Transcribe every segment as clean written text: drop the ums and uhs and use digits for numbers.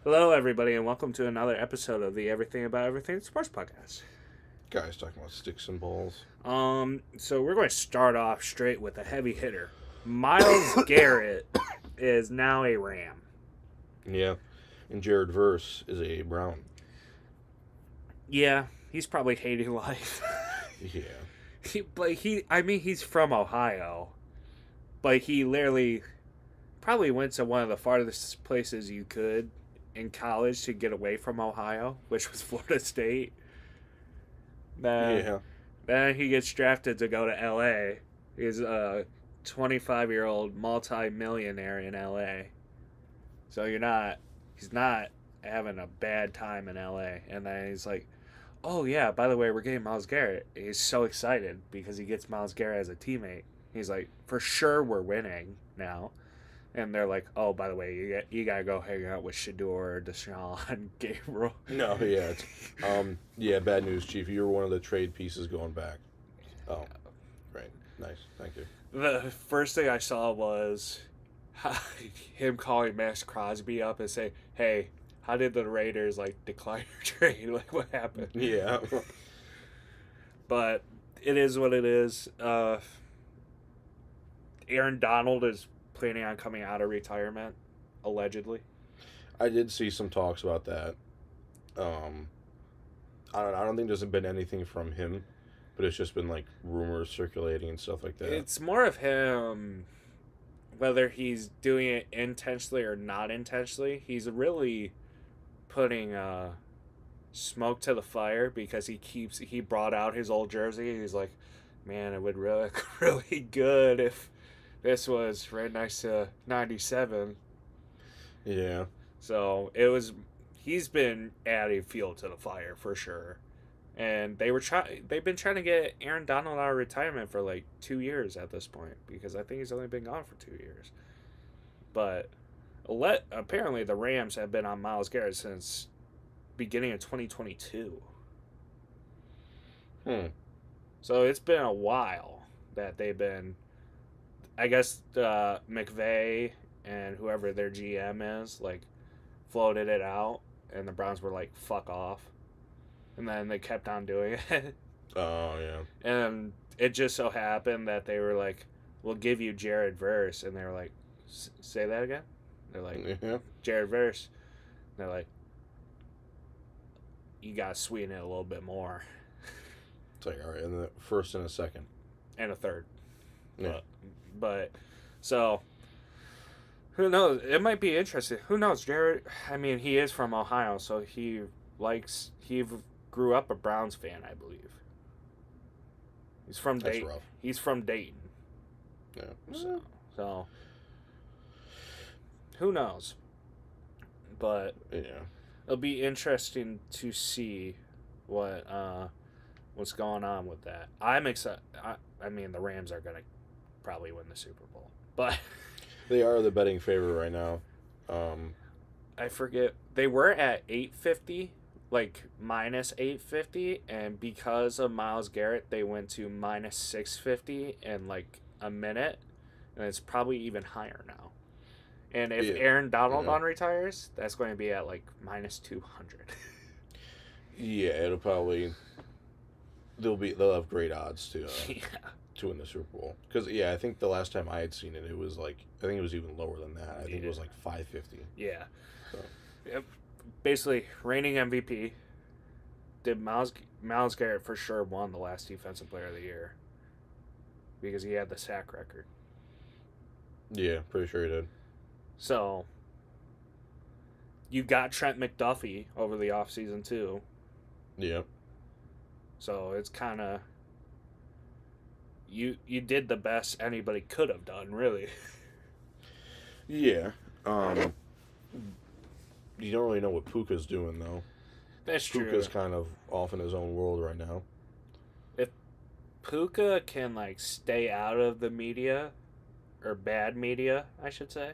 Hello, everybody, and welcome to another episode of the Everything About Everything Sports Podcast. Guys talking about sticks and balls. So we're going to start off straight with a heavy hitter. Myles Garrett is now a Ram. Yeah. And Jared Verse is a Brown. Yeah, he's probably hating life. Yeah. He's from Ohio, but he literally probably went to one of the farthest places you could in college to get away from Ohio, which was Florida State. Yeah. Then he gets drafted to go to L.A. He's a 25-year-old multi-millionaire in L.A. So he's not having a bad time in L.A. And then he's like, oh yeah, by the way, we're getting Myles Garrett. He's so excited because he gets Myles Garrett as a teammate. He's like, for sure we're winning now. And they're like, oh, by the way, you gotta go hang out with Shador, Deshaun, Gabriel. No, yeah. Yeah, bad news, Chief. You're one of the trade pieces going back. Oh, right. Nice. Thank you. The first thing I saw was him calling Max Crosby up and say, hey, how did the Raiders decline your trade? What happened? Yeah. But it is what it is. Aaron Donald is planning on coming out of retirement, allegedly. I did see some talks about that. I don't think there's been anything from him, but it's just been rumors circulating and stuff like that. It's more of him, whether he's doing it intentionally or not intentionally. He's really putting smoke to the fire because he brought out his old jersey. He's like, man, it would really look really good if this was right next to 97. Yeah. So he's been adding fuel to the fire for sure. And they've been trying to get Aaron Donald out of retirement for 2 years at this point, because I think he's only been gone for 2 years. But apparently the Rams have been on Myles Garrett since beginning of 2022. So it's been a while that they've been, I guess, McVay and whoever their GM is floated it out, and the Browns were like, fuck off. And then they kept on doing it. Oh, yeah. And it just so happened that they were like, we'll give you Jared Verse. And they were like, say that again? They're like, Yeah. Jared Verse. And they're like, you got to sweeten it a little bit more. It's like, all right, and the first and a second. And a third. Yeah. But so, who knows? It might be interesting. Who knows? Jared, I mean, he is from Ohio, so he grew up a Browns fan, I believe. He's from That's Dayton. rough. He's from Dayton. Yeah. So who knows? But Yeah. it'll be interesting to see what's going on with that. I'm excited. I mean, the Rams are gonna probably win the Super Bowl, but They are the betting favorite right now. I forget, they were at 850, minus 850, and because of Myles Garrett, they went to minus 650 in a minute, and it's probably even higher now. And if Aaron Donald retires, that's going to be at minus 200. Yeah, it'll probably they'll have great odds to Yeah. to win the Super Bowl, because I think the last time I had seen it, it was I think it was even lower than that. I think it was 550. Yeah. So. Yep. Basically, reigning MVP. Did Myles Garrett for sure won the last Defensive Player of the Year because he had the sack record. Yeah, pretty sure he did. So you got Trent McDuffie over the offseason too. Yeah. So it's kind of you did the best anybody could have done, really. Yeah. You don't really know what Puka's doing though. That's true. Puka's kind of off in his own world right now. If Puka can stay out of the media, or bad media, I should say,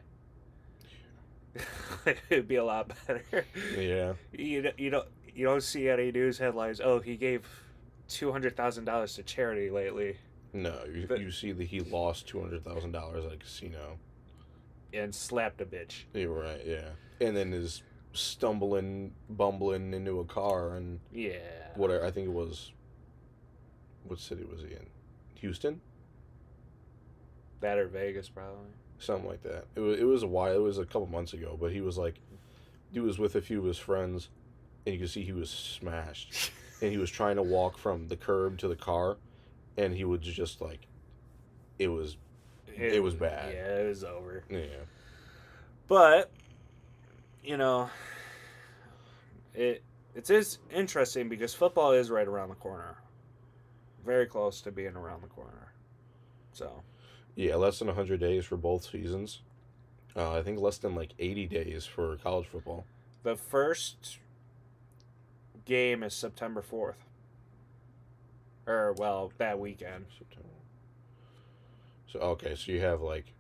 it'd be a lot better. Yeah. You don't see any news headlines. Oh, he gave $200,000 to charity lately. No, you see that he lost $200,000 at a casino and slapped a bitch. You're right, yeah. And then his bumbling into a car and Yeah. whatever. I think it was. What city was he in? Houston? That or Vegas, probably. Something like that. It was a while. It was a couple months ago. But he was like, he was with a few of his friends, and you could see he was smashed, and he was trying to walk from the curb to the car, and he would just like, it was bad. Yeah, it was over. Yeah. But, you know, it's interesting because football is right around the corner. Very close to being around the corner. So. Yeah, less than 100 days for both seasons. I think less than like 80 days for college football. The first game is September 4th. Or, well, that weekend. September. So, okay, so you have like.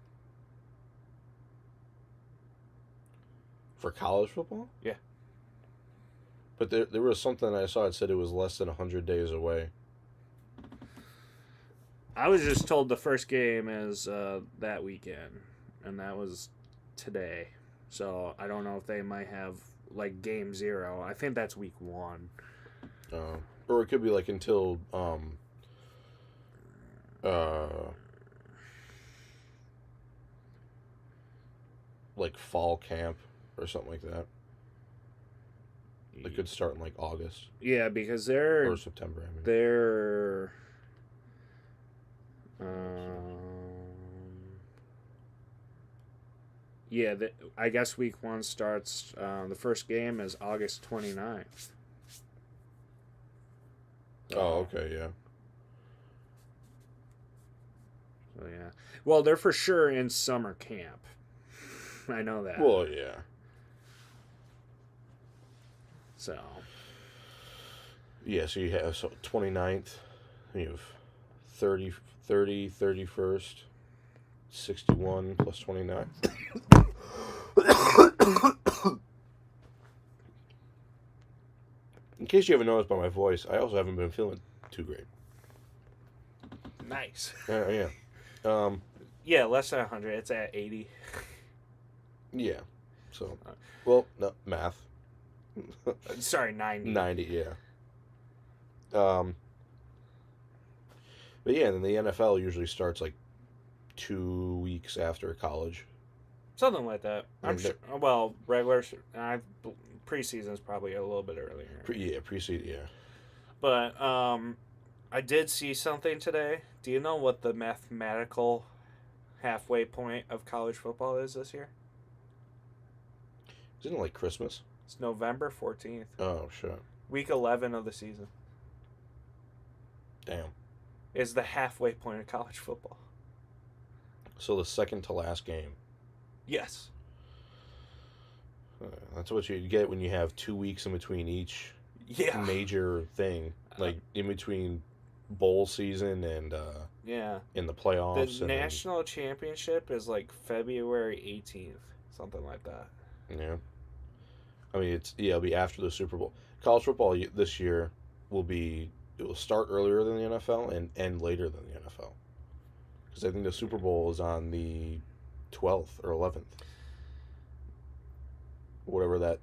For college football? Yeah. But there was something I saw. It said it was less than 100 days away. I was just told the first game is that weekend, and that was today. So I don't know if they might have like game 0. I think that's week 1. Or it could be like until like fall camp or something like that. They could start in like August. Yeah, because they're or September. I mean. They're yeah, I guess week 1 starts. The first game is August 29th. Oh, okay, yeah. So yeah, well, they're for sure in summer camp. I know that. Well, yeah. So. Yeah, so you have 29th, you have 30, 31st, 61 plus 29. In case you haven't noticed by my voice, I also haven't been feeling too great. Nice. Yeah. Yeah, less than 100. It's at 80. Yeah. So, well, no, math. Sorry, 90. 90, yeah. But yeah, then the NFL usually starts like 2 weeks after college. Something like that. I'm sure. Well, regular preseason's probably a little bit earlier. Preseason, yeah. But I did see something today. Do you know what the mathematical halfway point of college football is this year? Isn't it like Christmas? It's November 14th. Oh, shit. Week 11 of the season. Damn. Is the halfway point of college football. So the second to last game. Yes. That's what you get when you have 2 weeks in between each major thing. Like in between bowl season and in the playoffs. The national championship is like February 18th. Something like that. Yeah. I mean, it'll be after the Super Bowl. College football this year it will start earlier than the NFL and end later than the NFL. Because I think the Super Bowl is on the 12th or 11th. Whatever that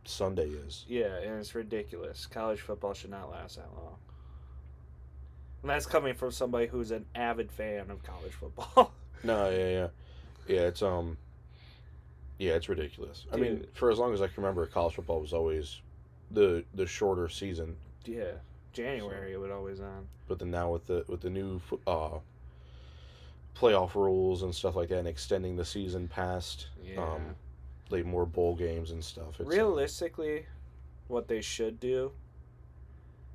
Sunday is. Yeah, and it's ridiculous. College football should not last that long. And that's coming from somebody who's an avid fan of college football. No, yeah. Yeah, it's ridiculous. Dude. I mean, for as long as I can remember, college football was always the shorter season. Yeah, January it would always on. But then now with the new playoff rules and stuff like that, and extending the season past, like more bowl games and stuff. Realistically, what they should do,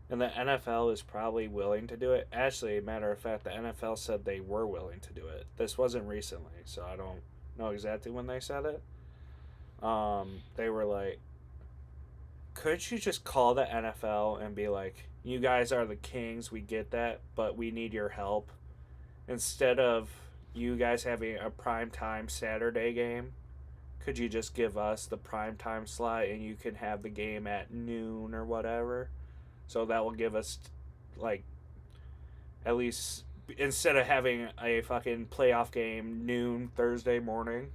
and the NFL is probably willing to do it. Actually, matter of fact, the NFL said they were willing to do it. This wasn't recently, so I don't know exactly when they said it. They were like, could you just call the NFL and be like, you guys are the kings, we get that, but we need your help. Instead of you guys having a primetime Saturday game, could you just give us the primetime slot and you can have the game at noon or whatever? So that will give us, like, at least, instead of having a fucking playoff game noon Thursday morning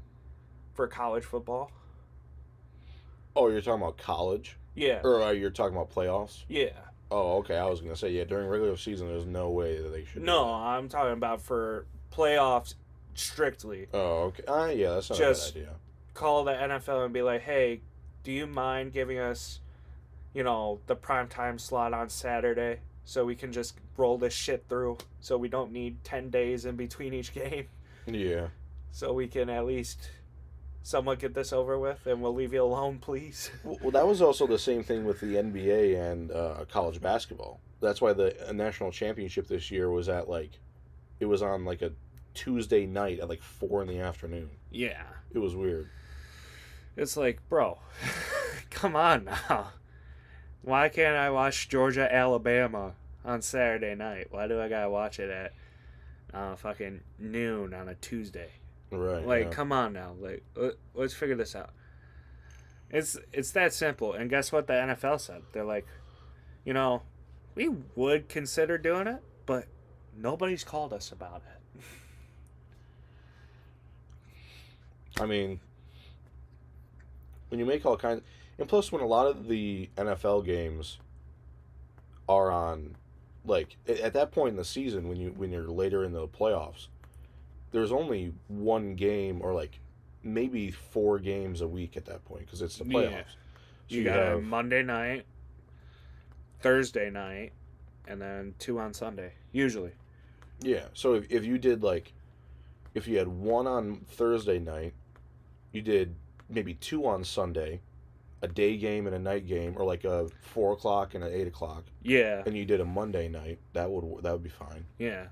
for college football. Oh, you're talking about college, Yeah. or you're talking about playoffs? Yeah. Oh, okay. I was gonna say yeah. During regular season, there's no way that they should. Do No, that. I'm talking about for playoffs strictly. Oh, okay. Yeah, that's not a bad Just idea. call the NFL and be like, hey, do you mind giving us, the prime time slot on Saturday so we can just roll this shit through so we don't need 10 days in between each game Yeah. so we can at least somewhat get this over with and we'll leave you alone, please. Well, that was also the same thing with the NBA and college basketball. That's why the national championship this year was it was on like a Tuesday night at like 4 in the afternoon. Yeah. It was weird. It's like, bro, come on now. Why can't I watch Georgia, Alabama on Saturday night? Why do I gotta watch it at fucking noon on a Tuesday? Right. Like, yeah. come on now. Like, let's figure this out. It's that simple. And guess what the NFL said? They're like, we would consider doing it, but nobody's called us about it. I mean, when you make all kinds, and plus when a lot of the NFL games are on, like at that point in the season when you're later in the playoffs, there's only one game or like maybe 4 games a week at that point because it's the playoffs. Yeah. So You got a Monday night, Thursday night, and then 2 on Sunday, usually. yeah. So if you did if you had 1 on Thursday night, you did maybe 2 on Sunday, a day game and a night game, or like a 4 o'clock and an 8 o'clock, Yeah. and you did a Monday night, that would be fine. Yeah.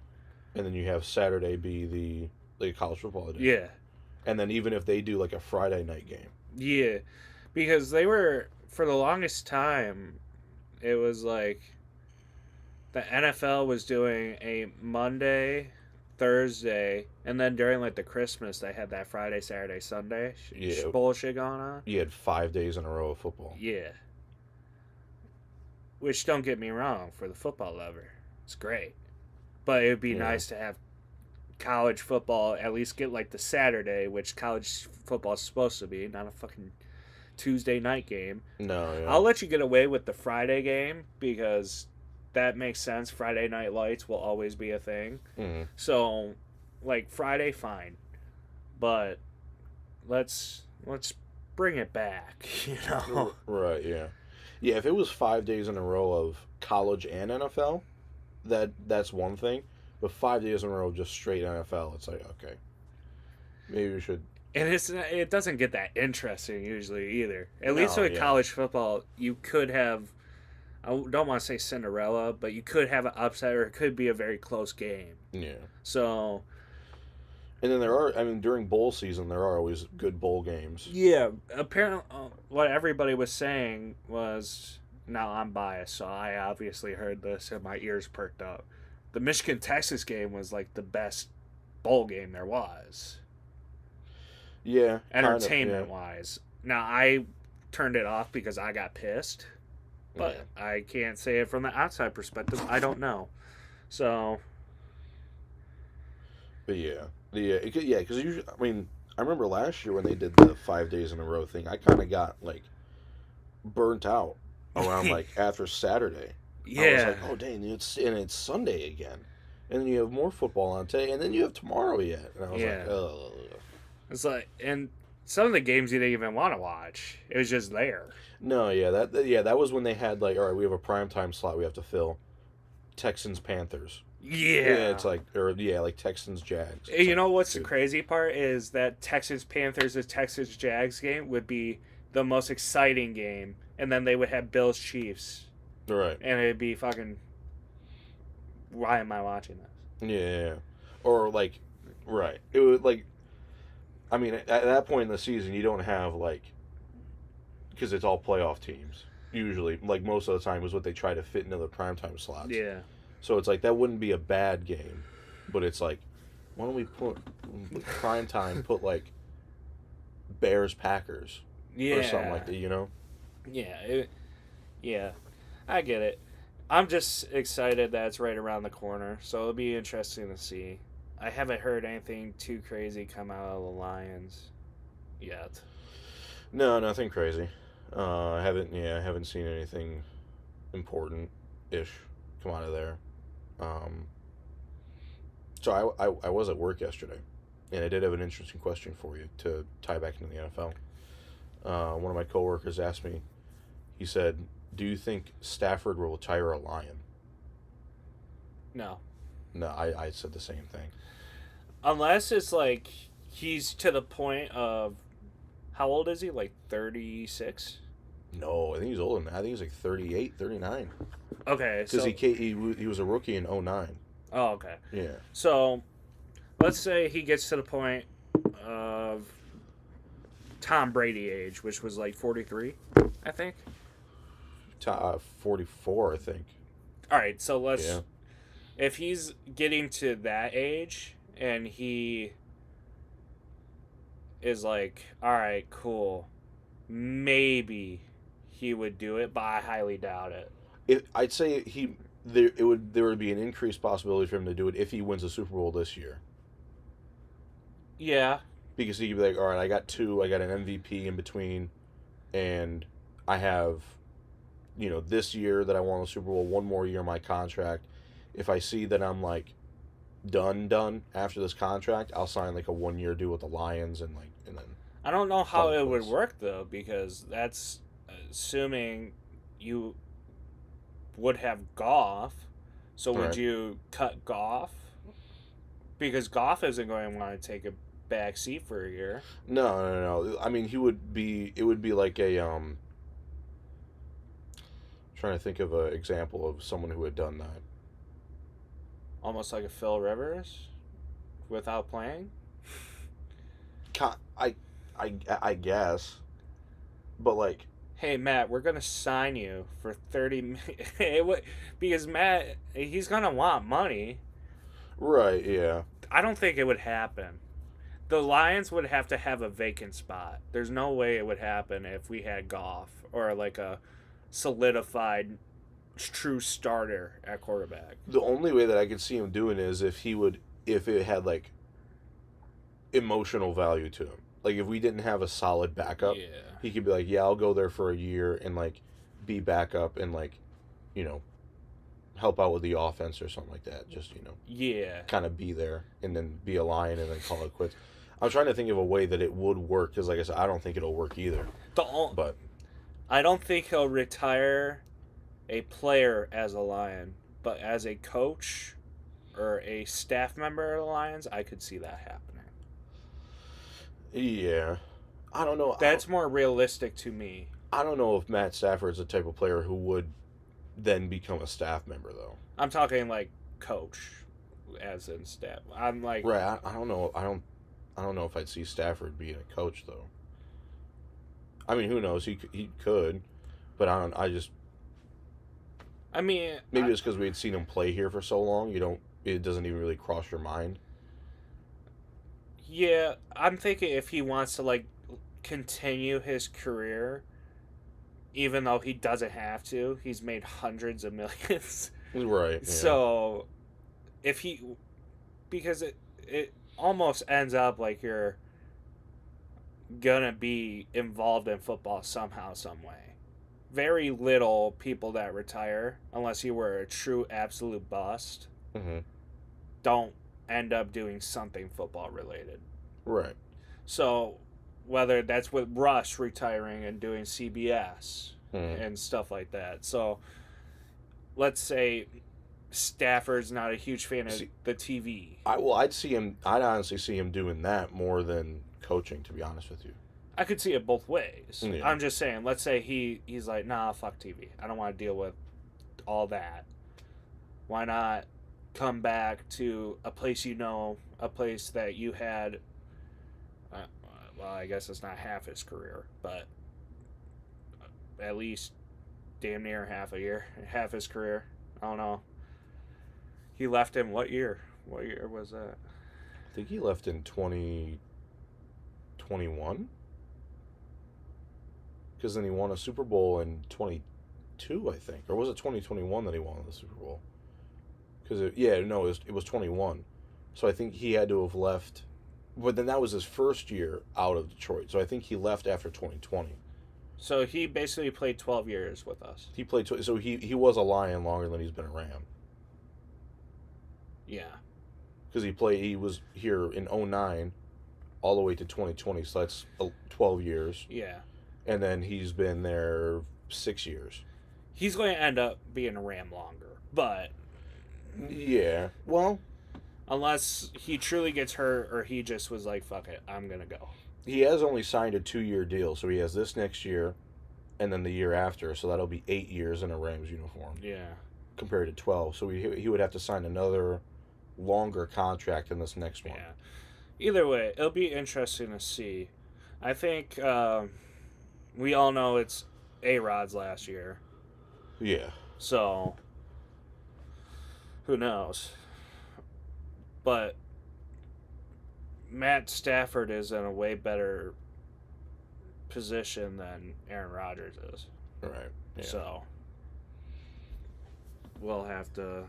And then you have Saturday be the college football day. Yeah. And then even if they do like a Friday night game. Yeah. Because they were, for the longest time, it was like the NFL was doing a Monday, Thursday, and then during like the Christmas, they had that Friday, Saturday, Sunday bullshit going on. You had 5 days in a row of football. Yeah. Which, don't get me wrong, for the football lover, it's great. But it would be nice to have college football at least get like the Saturday, which college football is supposed to be, not a fucking Tuesday night game. No, yeah. I'll let you get away with the Friday game because that makes sense. Friday night lights will always be a thing. Mm-hmm. So, like, Friday, fine. But let's bring it back, Right, yeah. Yeah, if it was 5 days in a row of college and NFL, that's one thing. But 5 days in a row of just straight NFL, it's like, okay. Maybe we should. And it doesn't get that interesting usually either. At least with college football, you could have, I don't want to say Cinderella, but you could have an upset or it could be a very close game. Yeah. So. And then during bowl season, there are always good bowl games. Yeah. Apparently, what everybody was saying was, now I'm biased, so I obviously heard this and my ears perked up. The Michigan-Texas game was like the best bowl game there was. Yeah. Entertainment-wise. Now, I turned it off because I got pissed. But I can't say it from the outside perspective. I don't know. So. But yeah. Because usually, I remember last year when they did the 5 days in a row thing, I kind of got, burnt out around, after Saturday. Yeah. I was like, oh, dang, it's Sunday again. And then you have more football on today, and then you have tomorrow yet. And I was like, ugh. It's like, and some of the games you didn't even want to watch. It was just there. No, yeah, that was when they had, all right, we have a primetime slot we have to fill. Texans-Panthers. Yeah. It's Texans-Jags. You know what's the crazy part is that Texans-Panthers and Texans-Jags game would be the most exciting game, and then they would have Bills-Chiefs. Right. And it'd be fucking, why am I watching this? Yeah. Or, right. It would, at that point in the season, you don't have, because it's all playoff teams, usually. Most of the time is what they try to fit into the primetime slots. Yeah. So it's that wouldn't be a bad game, but it's why don't we put primetime, put, Bears-Packers or something like that, Yeah. Yeah. I get it. I'm just excited that it's right around the corner, so it'll be interesting to see. I haven't heard anything too crazy come out of the Lions yet. No, nothing crazy. I haven't seen anything important-ish come out of there. Um, so I was at work yesterday, and I did have an interesting question for you to tie back into the NFL. One of my coworkers asked me, he said, "Do you think Stafford will retire a Lion?" No. No, I said the same thing. Unless it's like he's to the point of, how old is he? Like 36? No, I think he's older than that. I think he's like 38, 39. Okay, Because so he was a rookie in 09. oh, okay. Yeah. So let's say he gets to the point of Tom Brady age, which was like 43, I think. 44, I think. All right, so let's Yeah. if he's getting to that age and he is like, all right, cool, maybe he would do it, but I highly doubt it. I'd say there would be an increased possibility for him to do it if he wins the Super Bowl this year. Yeah, Because he could be like, all right, I got an MVP in between, and I have, this year that I won the Super Bowl, one more year of my contract. If I see that I'm like done after this contract, I'll sign like a 1 year deal with the Lions and then I don't know how call it it would quits. work though, because that's assuming you would have Goff. So would Right. you cut Goff? Because Goff isn't going to want to take a back seat for a year. No. I mean, it would be like a trying to think of an example of someone who had done that. Almost like a Phil Rivers without playing. I guess, but like, Hey Matt, we're gonna sign you for 30 because Matt, he's gonna want money. right, yeah. I don't think it would happen. The Lions would have to have a vacant spot. There's no way it would happen if we had Goff or like a solidified true starter at quarterback. The only way that I could see him doing is if it had like emotional value to him. Like if we didn't have a solid backup, Yeah. he could be like, yeah, I'll go there for a year and like be backup and like, you know, help out with the offense or something like that. Just, Yeah. kind of be there and then be a Lion and then call it quits. I'm trying to think of a way that it would work because, like I said, I don't think it'll work either. But I don't think he'll retire a player as a Lion, but as a coach or a staff member of the Lions, I could see that happening. yeah, I don't know. That's more realistic to me. I don't know if Matt Stafford's the type of player who would then become a staff member, though. I'm talking like coach, as in staff. I'm like, Right? I don't know. I don't know if I'd see Stafford being a coach, though. I mean, who knows? He could, but I don't. I just I mean, maybe it's because we had seen him play here for so long. It doesn't even really cross your mind. yeah, I'm thinking if he wants to like continue his career, even though he doesn't have to, he's made hundreds of millions. Right. Yeah. So, if he, because it almost ends up like you're gonna be involved in football somehow, some way. Very little people that retire, unless you were a true absolute bust, Mm-hmm. don't end up doing something football related. Right. So, whether that's with Rush retiring and doing CBS Mm-hmm. and stuff like that. So, let's say Stafford's not a huge fan of the TV. I'd honestly see him doing that more than coaching. To be honest with you. I could see it both ways. Yeah. I'm just saying, let's say he's like, nah, fuck TV. I don't want to deal with all that. Why not come back to a place a place that you had, well, I guess it's not half his career, but at least damn near half his career. I don't know. He left in what year? What year was that? I think he left in 2021. Because then he won a Super Bowl in 22, I think, or was it 2021 that he won the Super Bowl? Because it was 21. So I think he had to have left, but then that was his first year out of Detroit. So I think he left after 2020. So he basically played 12 years with us. He played, so he was a Lion longer than he's been a Ram. Yeah. Because he was here in 09 all the way to 2020, so that's 12 years. Yeah. And then he's been there 6 years. He's going to end up being a Ram longer, but Yeah. Well, unless he truly gets hurt or he just was like, fuck it, I'm going to go. he has only signed a 2-year deal, so he has this next year and then the year after, so that'll be 8 years in a Rams uniform. Yeah. Compared to 12, so he would have to sign another longer contract than this next one. Yeah. Either way, it'll be interesting to see. I think we all know it's A-Rod's last year. Yeah. So, who knows? But Matt Stafford is in a way better position than Aaron Rodgers is. Right. Yeah. So, we'll have to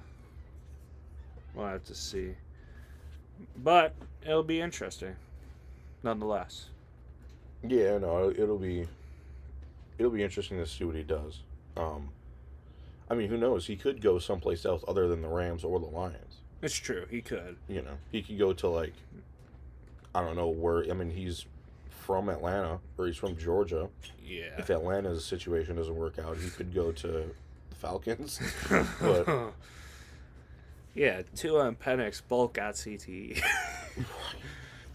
see. But it'll be interesting, nonetheless. Yeah, no, it'll be interesting to see what he does. I mean, who knows? He could go someplace else other than the Rams or the Lions. It's true. He could. You know, he could go to, like, I don't know where. I mean, he's from Atlanta or he's from Georgia. Yeah. If Atlanta's situation doesn't work out, he could go to the Falcons. But yeah, Tua and Penix both got CTE.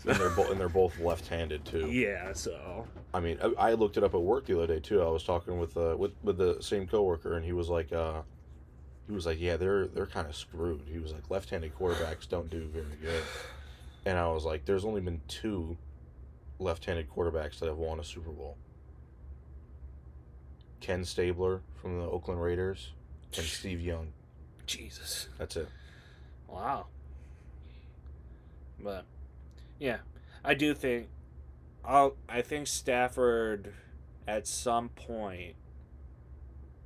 and they're both left-handed too. Yeah, so I mean, I looked it up at work the other day too. I was talking with the same coworker, and he was like, yeah, they're kind of screwed. He was like, left-handed quarterbacks don't do very good. And I was like, there's only been 2 left-handed quarterbacks that have won a Super Bowl. Ken Stabler from the Oakland Raiders and Steve Young. Jesus. That's it. Wow. But yeah, I do think I think Stafford at some point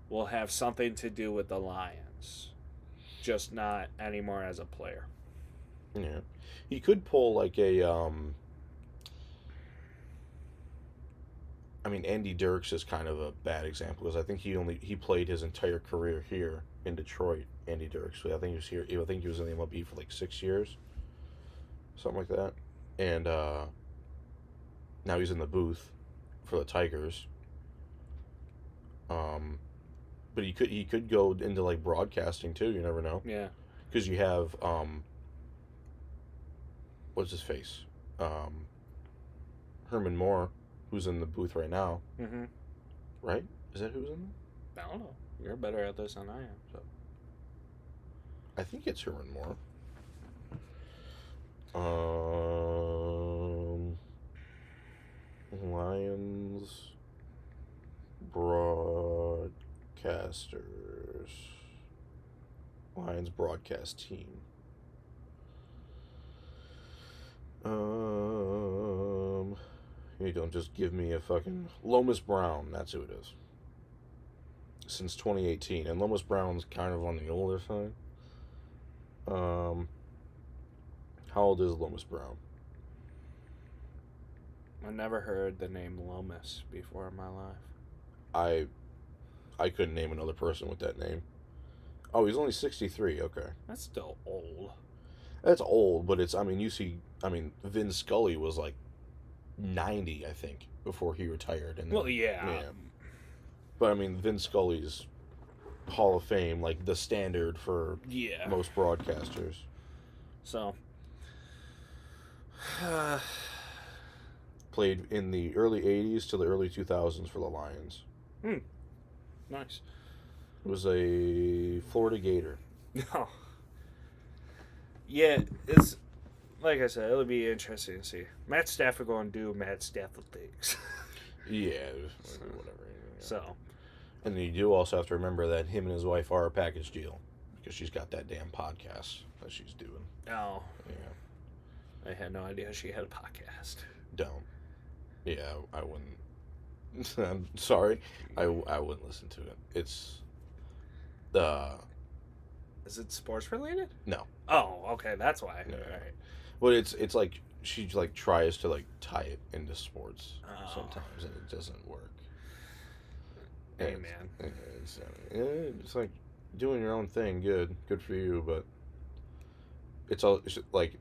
will have something to do with the Lions. Just not anymore as a player. Yeah. He could pull like a I mean, Andy Dirks is kind of a bad example because I think he played his entire career here in Detroit. Andy Dirks, I think he was here. I think he was in the MLB for like 6 years, something like that. And now he's in the booth for the Tigers. But he could go into like broadcasting too. You never know. Yeah. Because you have what's his face, Herman Moore, who's in the booth right now. Mm-hmm. Right? Is that who's in there? I don't know. You're better at this than I am. So. I think it's Herman Moore. Lions broadcasters. Lions broadcast team. You don't just give me a fucking Lomas Brown. That's who it is. Since 2018, and Lomas Brown's kind of on the older side. How old is Lomas Brown? I never heard the name Lomas before in my life. I couldn't name another person with that name. Oh, he's only 63. Okay, That's still old. that's old, but it's. I mean, Vin Scully was like 90, I think, before he retired. And Well, yeah. But I mean, Vin Scully's Hall of Fame, like the standard for Yeah. most broadcasters. So. Played in the early 80s to the early 2000s for the Lions. Nice. Was a Florida Gator. No. Yeah, it's like I said, it'll be interesting to see. Matt Stafford going to do Matt Stafford things. Yeah, whatever. Yeah. So. And you do also have to remember that him and his wife are a package deal because she's got that damn podcast that she's doing. Oh. Yeah. I had no idea she had a podcast. Don't. Yeah, I wouldn't. I'm sorry. I wouldn't listen to it. It's. Is it sports related? No. Oh, okay, that's why. No. All right. But it's like she like tries to like tie it into sports Oh. sometimes, and it doesn't work. Hey, And man. it's like doing your own thing. Good for you. But it's like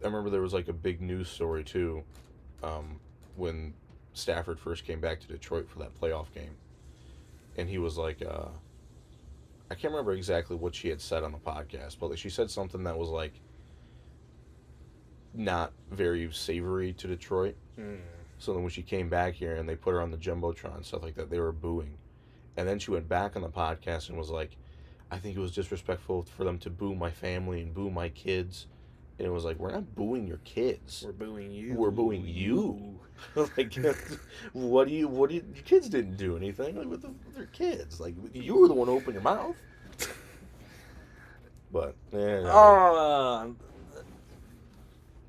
I remember there was like a big news story too, when Stafford first came back to Detroit for that playoff game, and he was like, I can't remember exactly what she had said on the podcast, but like she said something that was like not very savory to Detroit. Hmm. So then when she came back here and they put her on the jumbotron and stuff like that, they were booing. And then she went back on the podcast and was like, I think it was disrespectful for them to boo my family and boo my kids. And it was like, we're not booing your kids. We're booing you. We're booing you. Like, your kids didn't do anything. Like, with their kids. Like, you were the one who opened your mouth. But, yeah.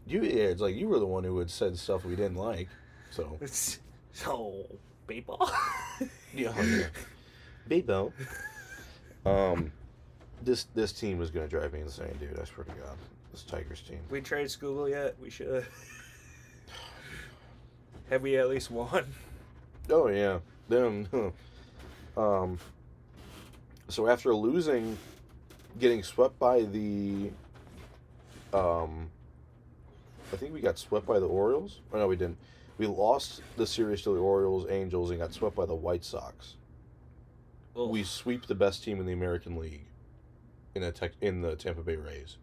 It's like you were the one who had said stuff we didn't like. So. So, people? Yeah. Bebo. This team is gonna drive me insane, dude. I swear to God. This Tigers team. We trade Scoogle yet? We should. Have we at least won? Oh yeah. Them. So after losing, getting swept by the, I think we got swept by the Orioles. Oh no, we didn't. We lost the series to the Orioles, Angels, and got swept by the White Sox. Ugh. We sweep the best team in the American League, in the Tampa Bay Rays.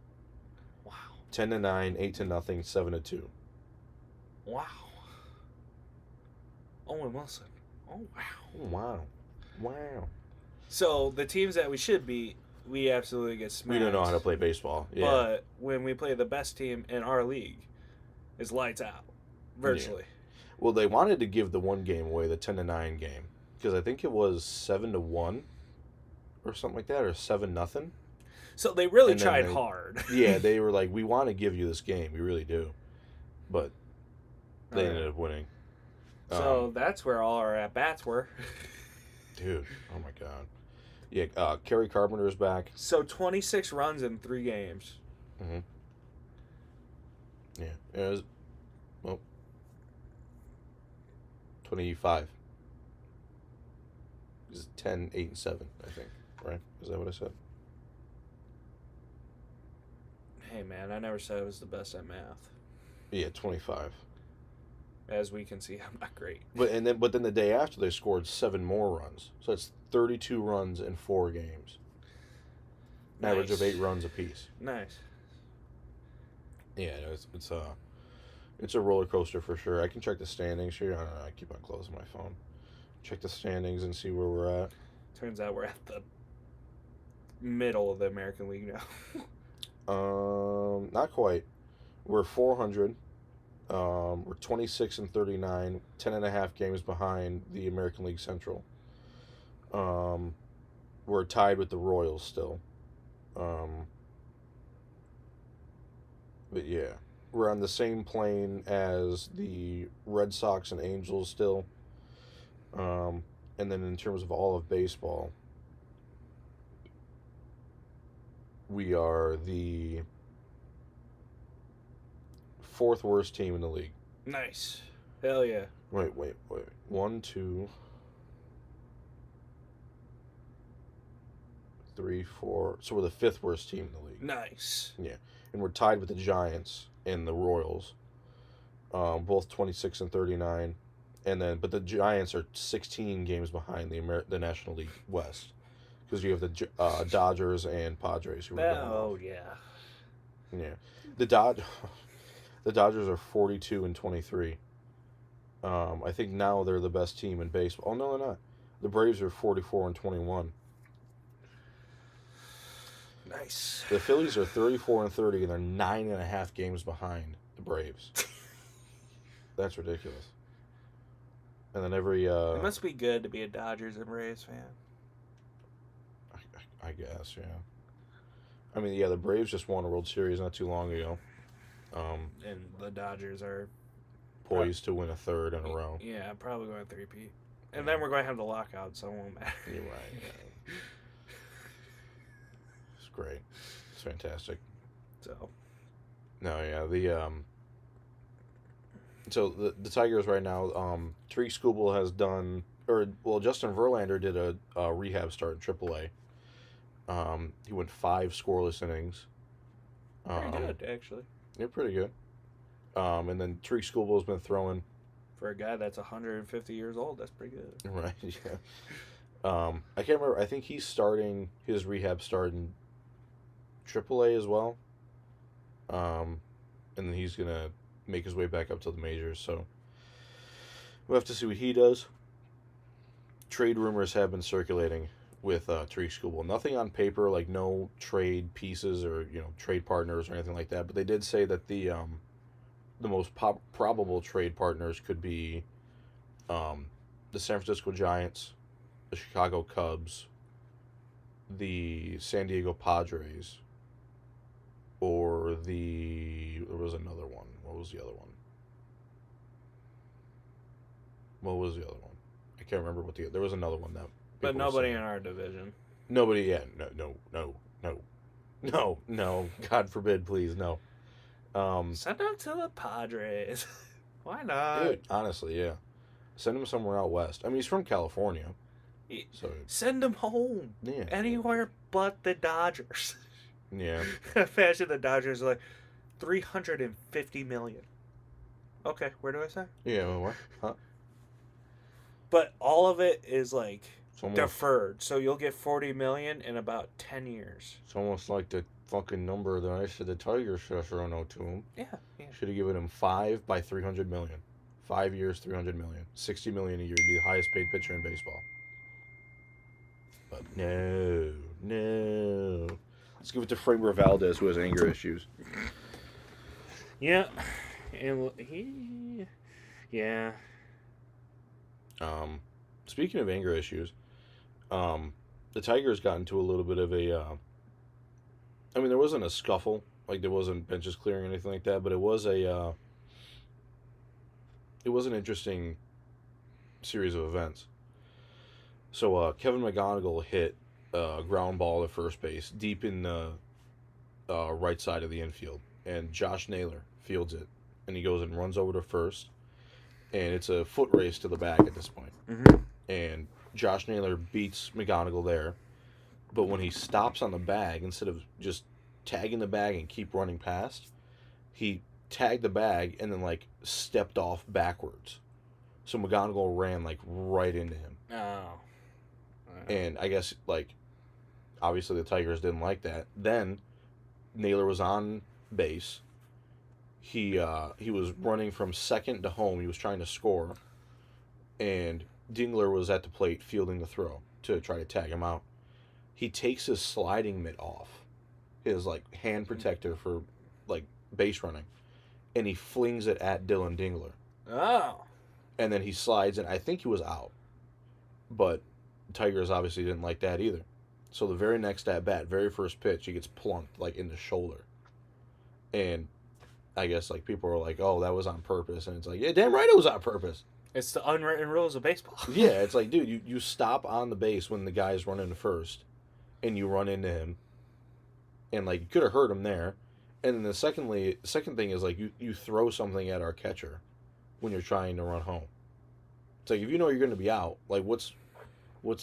Wow. 10-9, 8-0, 7-2. Wow. Owen Wilson. Oh wow. Wow. So the teams that we should beat, we absolutely get smashed. We don't know how to play baseball. Yeah. But when we play the best team in our league, it's lights out, virtually. Yeah. Well, they wanted to give the one game away, the 10-9 game, because I think it was 7-1 or something like that, or 7-0. So they really tried hard. Yeah, they were like, we want to give you this game, we really do, but they ended up winning. So that's where all our at bats were. Dude, oh my God. Yeah, Kerry Carpenter's back. So 26 runs in 3 games. Mm-hmm. Yeah, it was, well, 25. It's 10, 8, and 7, I think. Right? Is that what I said? Hey man, I never said I was the best at math. Yeah, 25. As we can see, I'm not great. But then the day after they scored 7 more runs. So it's 32 runs in 4 games. An average of 8 runs apiece. Nice. Yeah, it's a roller coaster for sure. I can check the standings here. I don't know, I keep on closing my phone. Check the standings and see where we're at. Turns out we're at the middle of the American League now. Not quite. We're 400. We're 26-39, 10.5 games behind the American League Central. We're tied with the Royals still. But yeah, we're on the same plane as the Red Sox and Angels still. And then in terms of all of baseball, we are the 4th worst team in the league. Nice. Hell yeah. Wait. 1, 2, 3, 4. So we're the 5th worst team in the league. Nice. Yeah. And we're tied with the Giants and the Royals. Both 26-39. But the Giants are 16 games behind the National League West. Because you have the Dodgers and Padres who are going off. Yeah. Yeah. The Dodgers are 42-23. I think now they're the best team in baseball. Oh no, they're not. The Braves are 44-21. Nice. The Phillies are 34-30, and they're 9.5 games behind the Braves. That's ridiculous. And then It must be good to be a Dodgers and Braves fan. I guess, yeah. I mean, yeah, the Braves just won a World Series not too long ago. And the Dodgers are poised to win a 3rd in a row. Yeah, probably going to 3-peat. And then we're going to have the lockout, so it won't matter. You're right, yeah. It's great. It's fantastic. So. No, yeah, so the Tigers right now, Tariq Skubal has done Justin Verlander did a rehab start in AAA. He went 5 scoreless innings. Pretty good, actually. They're pretty good. And then Tariq Schoolbill's been throwing. For a guy that's 150 years old, that's pretty good. Right, yeah. I can't remember. I think he's starting his rehab start in AAA as well. And then he's going to make his way back up to the majors. So we'll have to see what he does. Trade rumors have been circulating with Tariq Schoolbill. Nothing on paper, like no trade pieces or trade partners or anything like that. But they did say that the most probable trade partners could be the San Francisco Giants, the Chicago Cubs, the San Diego Padres, or there was another one. What was the other one? I can't remember there was another one that. But nobody in our division. Nobody, yeah, no. God forbid, please, no. Send him to the Padres. Why not? Dude, honestly, yeah. Send him somewhere out west. I mean, he's from California. So send him home. Yeah. Anywhere but the Dodgers. Yeah. Imagine the Dodgers are like $350 million. Okay, where do I say? Yeah, well, what? Huh? But all of it is like Almost, deferred, so you'll get $40 million in about 10 years. It's almost like the fucking number that I said the Tigers should have thrown out to him. Yeah. Should have given him 5 by $300 million. 5 years, $300 million. $60 million a year to be the highest paid pitcher in baseball. But no. Let's give it to Framber Valdez, who has anger issues. Yeah, and yeah. Speaking of anger issues, the Tigers got into a little bit of a. I mean, there wasn't a scuffle, like there wasn't benches clearing or anything like that, but it was a. It was an interesting series of events. So Kevin McGonigal hit a ground ball at first base, deep in the right side of the infield, and Josh Naylor fields it, and he goes and runs over to first, and it's a foot race to the bag at this point. Mm-hmm. And Josh Naylor beats McGonigal there, but when he stops on the bag, instead of just tagging the bag and keep running past, he tagged the bag and then stepped off backwards. So McGonigal ran right into him. Oh. And I guess obviously the Tigers didn't like that. Then Naylor was on base. He was running from second to home. He was trying to score, and Dingler was at the plate fielding the throw to try to tag him out. He takes his sliding mitt off, his hand protector for base running, and he flings it at Dylan Dingler. Oh. And then he slides, and I think he was out. But the Tigers obviously didn't like that either. So the very next at bat, very first pitch, he gets plunked in the shoulder. And I guess people are like, "Oh, that was on purpose," and it's like, "Yeah, damn right it was on purpose." It's the unwritten rules of baseball. Yeah, it's like, dude, you stop on the base when the guy's running first, and you run into him, and you could have hurt him there. And then the second thing is you throw something at our catcher when you're trying to run home. It's like, if you know you're going to be out, what's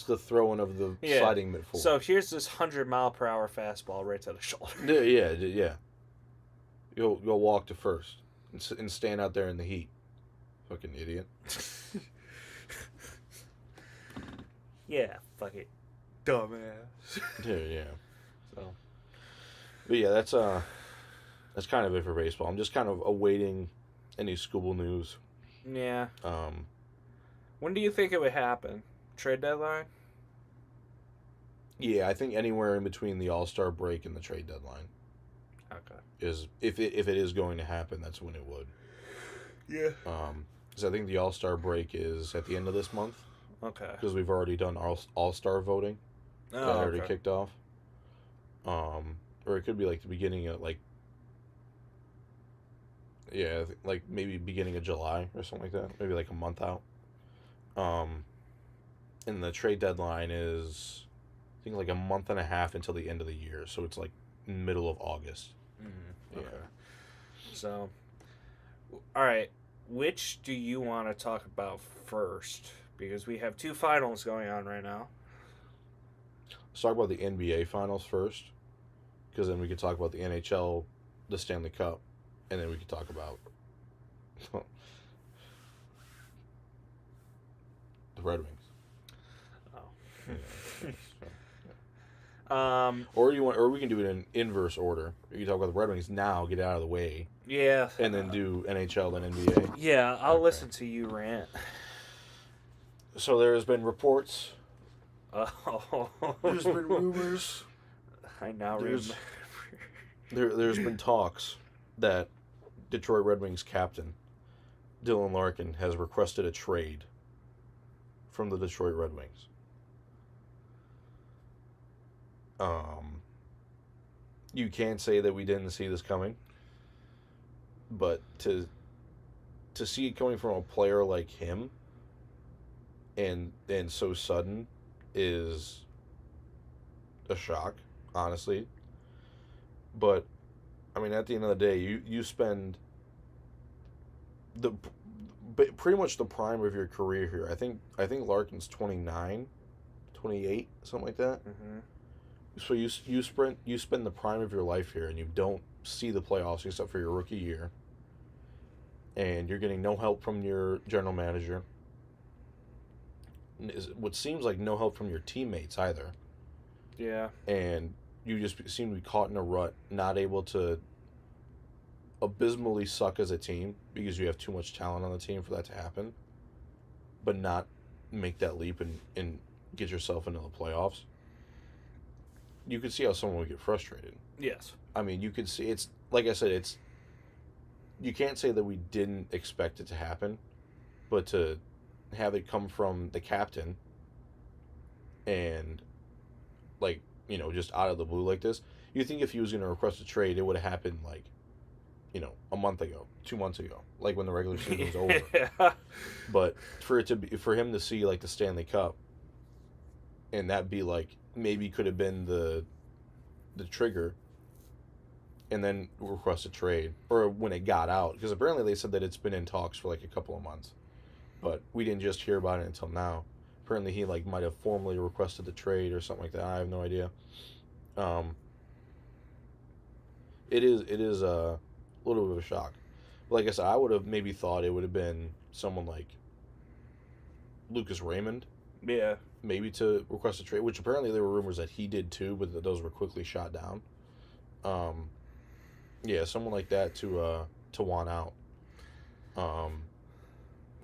the throwing of the sliding mitt for? So here's this 100-mile-per-hour fastball right to the shoulder. Yeah. Go walk to first and stand out there in the heat. Fucking idiot. Yeah, fuck it. Dumbass. Yeah. So. But yeah, that's kind of it for baseball. I'm just kind of awaiting any Scooble news. Yeah. When do you think it would happen? Trade deadline? Yeah, I think anywhere in between the All-Star break and the trade deadline. Okay. Is if it is going to happen, that's when it would. Yeah. Because I think the All-Star break is at the end of this month. Okay. Because we've already done All-Star voting. Oh, that already kicked off. Or it could be the beginning of yeah, maybe beginning of July or something like that. Maybe a month out. And the trade deadline is, I think, a month and a half until the end of the year. So it's middle of August. Mm-hmm. Okay. Yeah. So, all right. Which do you want to talk about first? because we have 2 finals going on right now. Let's talk about the NBA finals first, because then we could talk about the NHL, the Stanley Cup, and then we could talk about the Red Wings. Or we can do it in inverse order. You can talk about the Red Wings now, get it out of the way, Yeah. and then do NHL then NBA. Yeah, I'll Okay. listen to you rant. So there's been reports. Oh. There's been rumors. I now There's- remember. There's been talks that Detroit Red Wings captain Dylan Larkin has requested a trade from the Detroit Red Wings. You can't say that we didn't see this coming, but to see it coming from a player like him and so sudden is a shock, honestly. But I mean, at the end of the day, you spend pretty much the prime of your career here. I think Larkin's 29, 28, something like that. Mm-hmm. So you spend the prime of your life here, and you don't see the playoffs except for your rookie year, and you're getting no help from your general manager. What seems like no help from your teammates either. Yeah. And you just seem to be caught in a rut, not able to abysmally suck as a team because you have too much talent on the team for that to happen, but not make that leap and get yourself into the playoffs. You could see how someone would get frustrated. Yes. I mean, you could see, it's like I said, it's, you can't say that we didn't expect it to happen, but to have it come from the captain and, like, you know, just out of the blue like this, you think if he was going to request a trade, it would have happened, like, you know, a month ago, 2 months ago, like when the regular season was over. Yeah. But for him to see, like, the Stanley Cup, and that be like, maybe could have been the trigger, and then request a trade, or when it got out, because apparently they said that it's been in talks for like a couple of months, but we didn't just hear about it until now. Apparently he like might have formally requested the trade or something like that. I have no idea. It is a little bit of a shock. Like I said, I would have maybe thought it would have been someone like Lucas Raymond, Yeah. maybe to request a trade, which apparently there were rumors that he did too, but those were quickly shot down. Yeah, someone like that to want out.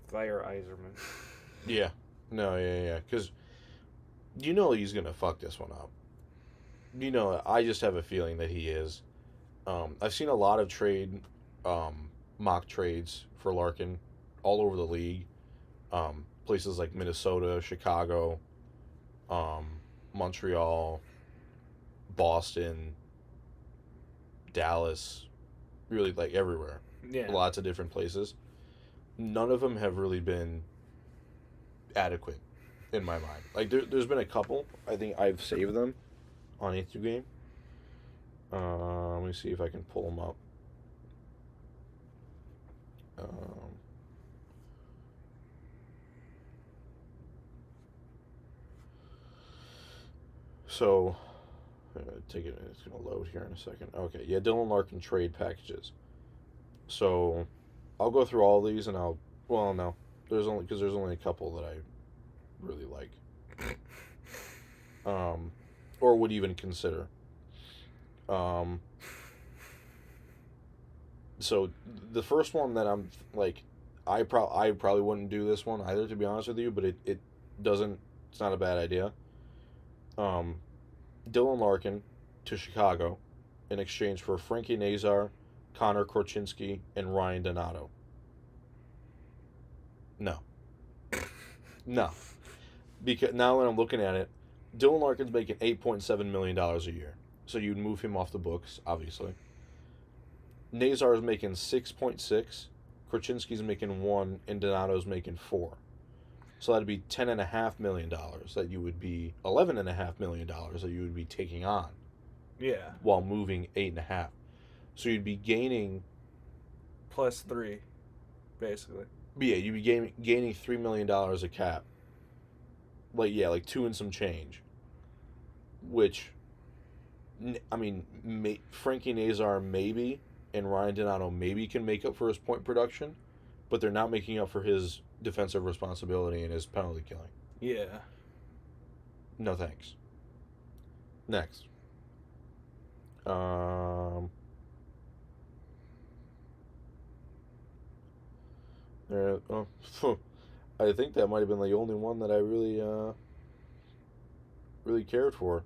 Fire Iserman. Yeah, no, yeah, because you know he's gonna fuck this one up. You know, I just have a feeling that he is. I've seen a lot of mock trades for Larkin all over the league. Places like Minnesota, Chicago, Montreal, Boston, Dallas, really like everywhere. Yeah. Lots of different places. None of them have really been adequate in my mind. Like there's been a couple. I think I've saved them on A2 Game. Let me see if I can pull them up. So, it's going to load here in a second. Okay, yeah, Dylan Larkin trade packages. So, I'll go through all these and well, no. There's only a couple that I really like. Or would even consider. So, the first one that I'm, like, I probably wouldn't do this one either, to be honest with you, but it's not a bad idea. Dylan Larkin to Chicago in exchange for Frankie Nazar, Connor Korchinski, and Ryan Donato. No. No. Because now when I'm looking at it, Dylan Larkin's making $8.7 million a year. So you'd move him off the books, obviously. Nazar is making 6.6, Korchinski's making 1, and Donato's making 4. So that'd be $10.5 million that you would be $11.5 million that you would be taking on. Yeah. While moving 8.5. So you'd be gaining +3, basically. Yeah, you'd be gaining $3 million of cap like 2 and some change. Which, I mean, Frankie Nazar maybe and Ryan Donato maybe can make up for his point production, but they're not making up for his defensive responsibility and his penalty killing. Yeah. No thanks. Next. I think that might have been the only one that I really cared for,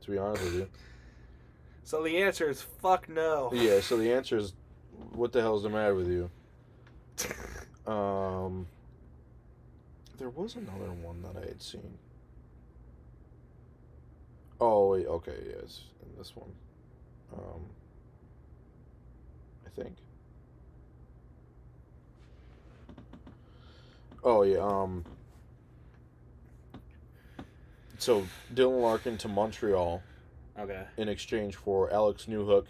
to be honest with you. So the answer is fuck no. Yeah, so the answer is, what the hell's the matter with you? There was another one that I had seen. Oh, wait, okay, yes, in this one. I think. Oh, yeah, so Dylan Larkin to Montreal Okay. in exchange for Alex Newhook.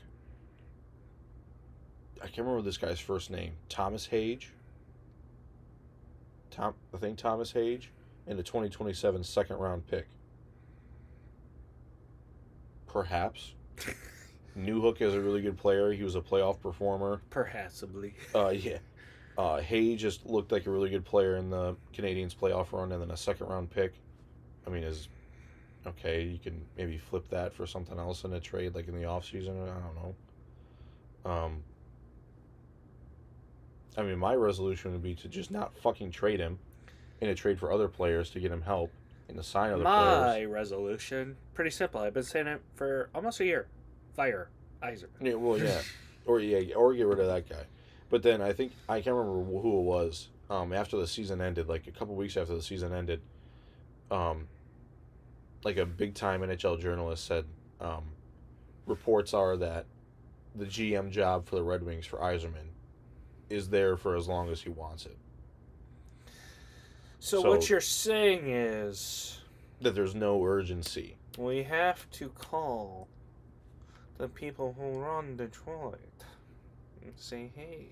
I can't remember this guy's first name. Thomas Hage. I think Thomas Hage, and a 2027 second round pick. Perhaps. Newhook is a really good player. He was a playoff performer. Perhatsably. Yeah. Hage just looked like a really good player in the Canadiens playoff run, and then a second round pick. I mean, is okay. You can maybe flip that for something else in a trade, like in the offseason. I don't know. I mean, my resolution would be to just not fucking trade him, and to trade for other players to get him help, and to sign other players. My resolution, pretty simple. I've been saying it for almost a year. Fire Yzerman. Yeah, well, yeah, or get rid of that guy. But then I think I can't remember who it was. After the season ended, like a couple weeks after the season ended, like a big time NHL journalist said, reports are that the GM job for the Red Wings for Yzerman is there for as long as he wants it. So what you're saying is that there's no urgency. We have to call the people who run Detroit and say, hey,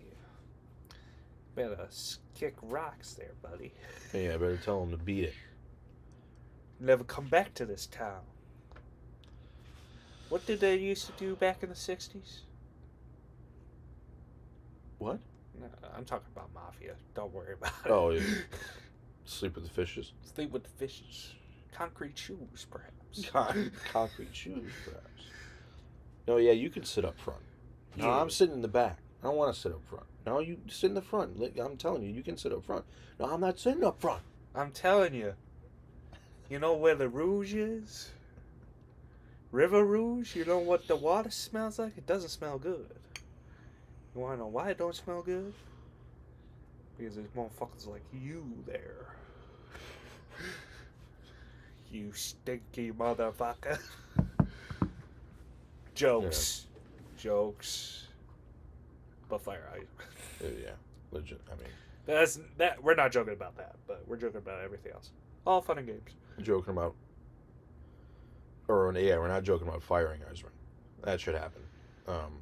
better kick rocks there, buddy. Yeah, I better tell them to beat it. Never come back to this town. What did they used to do back in the 60s? What? No, I'm talking about mafia. Don't worry about it. Oh, yeah. Sleep with the fishes. Sleep with the fishes. Concrete shoes, perhaps. Concrete shoes, perhaps. No, yeah, you can sit up front. No, I'm sitting in the back. I don't want to sit up front. No, you sit in the front. I'm telling you, you can sit up front. No, I'm not sitting up front. I'm telling you. You know where the Rouge is? River Rouge? You know what the water smells like? It doesn't smell good. You want to know why it don't smell good? Because there's motherfuckers like you there. You stinky motherfucker. Jokes. Yeah. Jokes. But fire out. Yeah, legit. I mean, that. We're not joking about that, but we're joking about everything else. All fun and games. Joking about, we're not joking about firing Yzerman. That should happen.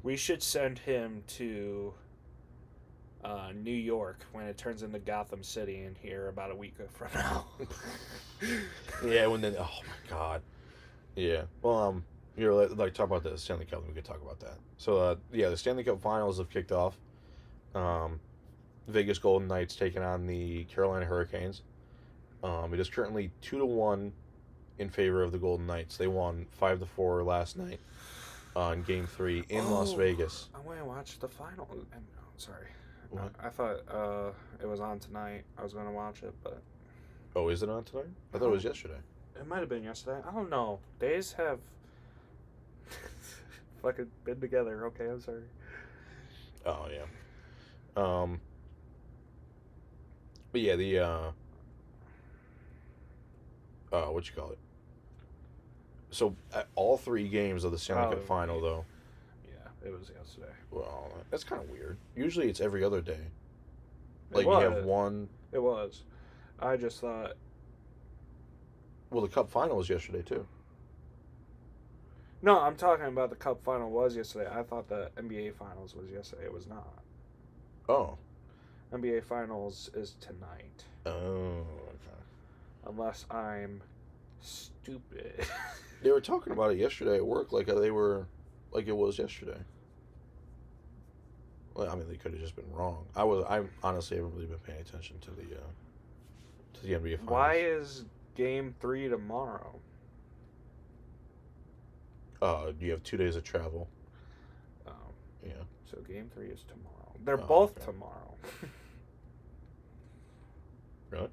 We should send him to New York when it turns into Gotham City in here about a week from now. Yeah, when then, oh my god. Yeah. Well, here, like talk about the Stanley Cup, and we could talk about that. So, the Stanley Cup Finals have kicked off. Vegas Golden Knights taking on the Carolina Hurricanes. It is currently 2-1 in favor of the Golden Knights. They won 5-4 last night in Game 3 in Las Vegas. I want to watch the final. I'm sorry. What? I thought it was on tonight. I was going to watch it, but... Oh, is it on tonight? I thought it was yesterday. It might have been yesterday. I don't know. Days have fucking been together. Okay, I'm sorry. Oh, yeah. But yeah, the what you call it? So all 3 games of the Stanley Cup Final, though. Yeah, it was yesterday. Well, that's kind of weird. Usually it's every other day. Like you have one. It was. I just thought. Well, the Cup Final was yesterday too. No, I'm talking about the Cup Final was yesterday. I thought the NBA Finals was yesterday. It was not. Oh. NBA Finals is tonight. Oh, Unless I'm stupid. They were talking about it yesterday at work, like they were, like it was yesterday. Well, I mean, they could have just been wrong. I honestly haven't really been paying attention to the NBA finals. Why is Game 3 tomorrow? You have 2 days of travel. Oh. Yeah. So Game 3 is tomorrow. They're Oh, both okay. tomorrow. Really?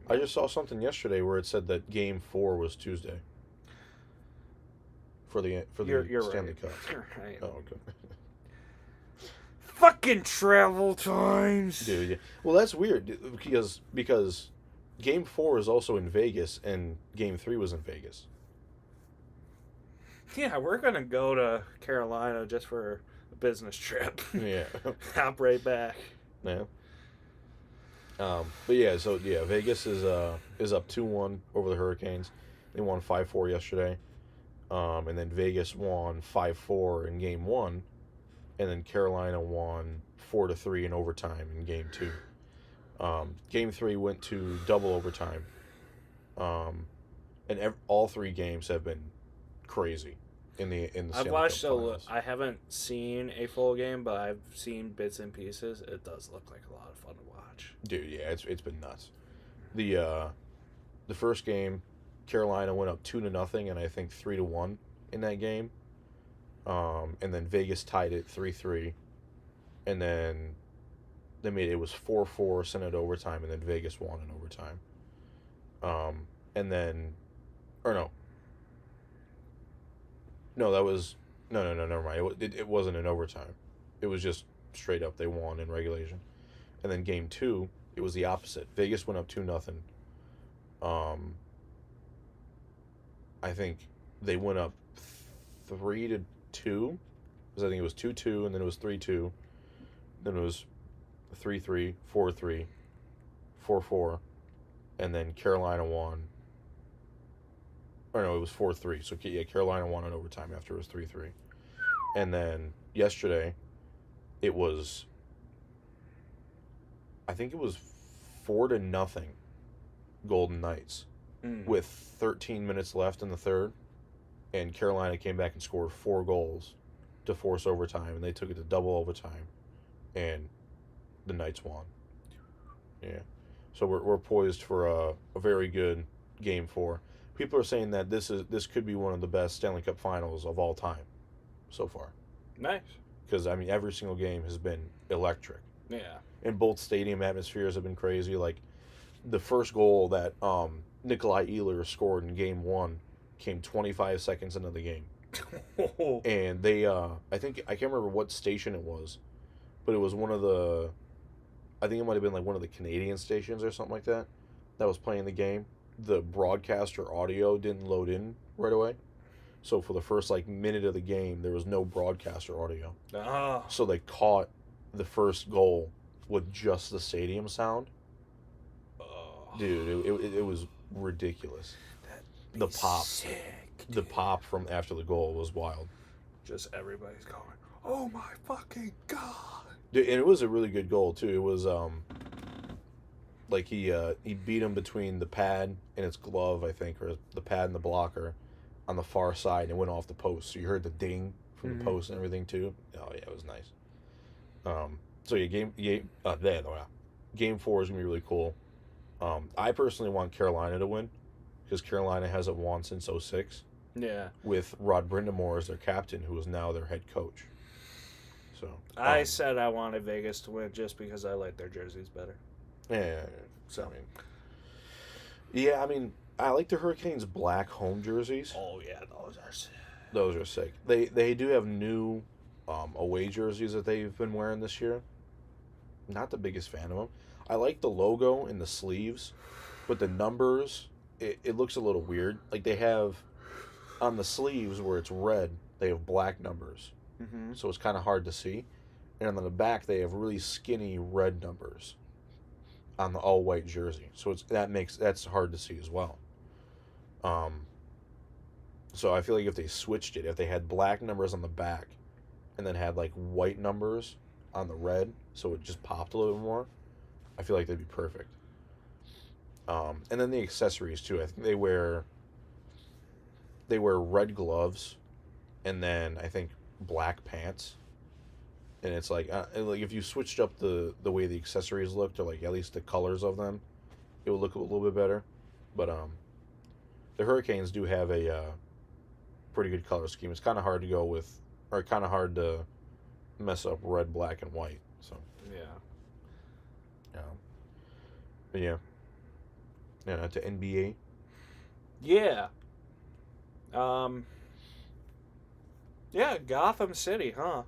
I just saw something yesterday where it said that Game 4 was Tuesday. For the You're Stanley right. Cup. You're right. Oh, okay. Fucking travel times. Dude, yeah. Well, that's weird because Game 4 is also in Vegas and Game 3 was in Vegas. Yeah, we're gonna go to Carolina just for a business trip. Yeah. Hop right back. Yeah. But yeah, so yeah, Vegas is up 2-1 over the Hurricanes. They won 5-4 yesterday. And then Vegas won 5-4 in Game 1, and then Carolina won 4-3 in overtime in Game 2. Game 3 went to double overtime. And all 3 games have been crazy in the I've Stanley watched Cup finals. I haven't seen a full game, but I've seen bits and pieces. It does look like a lot of fun to watch. Dude, yeah, it's been nuts. The first game, Carolina went up 2-0 and I think 3-1 in that game. And then Vegas tied it 3-3. And then it was 4-4, sent it to overtime, and then Vegas won in overtime. And then, or no. No, that was, no, never mind. It wasn't in overtime. It was just straight up, they won in regulation. And then Game 2, it was the opposite. Vegas went up 2-0. I think they went up 3-2. Because I think it was 2-2, and then it was 3-2. Then it was 3-3, 4-3, 4-4, and then Carolina won. Or no, it was 4-3. So yeah, Carolina won in overtime after it was 3-3. And then yesterday, it was, I think it was 4-0 Golden Knights with 13 minutes left in the third, and Carolina came back and scored 4 goals to force overtime, and they took it to double overtime, and the Knights won. Yeah, so we're poised for a very good Game 4. People are saying that this could be one of the best Stanley Cup Finals of all time, so far. Nice. Because I mean, every single game has been electric. Yeah. And both stadium atmospheres have been crazy. Like the first goal that Nikolai Ehlers scored in Game 1 came 25 seconds into the game. And they, I can't remember what station it was, but it was one of the, I think it might have been like one of the Canadian stations or something like that was playing the game. The broadcaster audio didn't load in right away. So for the first like minute of the game, there was no broadcaster audio. Oh. So they caught the first goal with just the stadium sound. Dude, it was ridiculous. The pop. Sick, The pop from after the goal was wild. Just everybody's going, oh my fucking god. Dude, and it was a really good goal too. It was like he beat him between the pad and its glove, I think, or the pad and the blocker on the far side, and it went off the post. So you heard the ding from the post and everything too. Oh yeah, it was nice. So yeah, Game 4 is gonna be really cool. I personally want Carolina to win because Carolina hasn't won since 2006. Yeah. With Rod Brindamore as their captain, who is now their head coach. So I said I wanted Vegas to win just because I like their jerseys better. Yeah. So. I mean, I like the Hurricanes' black home jerseys. Oh yeah, those are sick. Those are sick. They do have new away jerseys that they've been wearing this year. Not the biggest fan of them. I like the logo and the sleeves, but the numbers, it looks a little weird. Like they have, on the sleeves where it's red, they have black numbers. Mm-hmm. So it's kind of hard to see. And on the back, they have really skinny red numbers on the all-white jersey. So that's hard to see as well. So I feel like if they switched it, if they had black numbers on the back and then had like white numbers on the red, so it just popped a little bit more, I feel like that'd be perfect. And then the accessories too. I think they wear red gloves, and then I think black pants. And it's like if you switched up the way the accessories looked, or like at least the colors of them, it would look a little bit better. But the Hurricanes do have a pretty good color scheme. It's kind of hard to go with, or kind of hard to mess up red, black, and white. So Yeah. but yeah, to NBA. Yeah. Yeah, Gotham City, huh?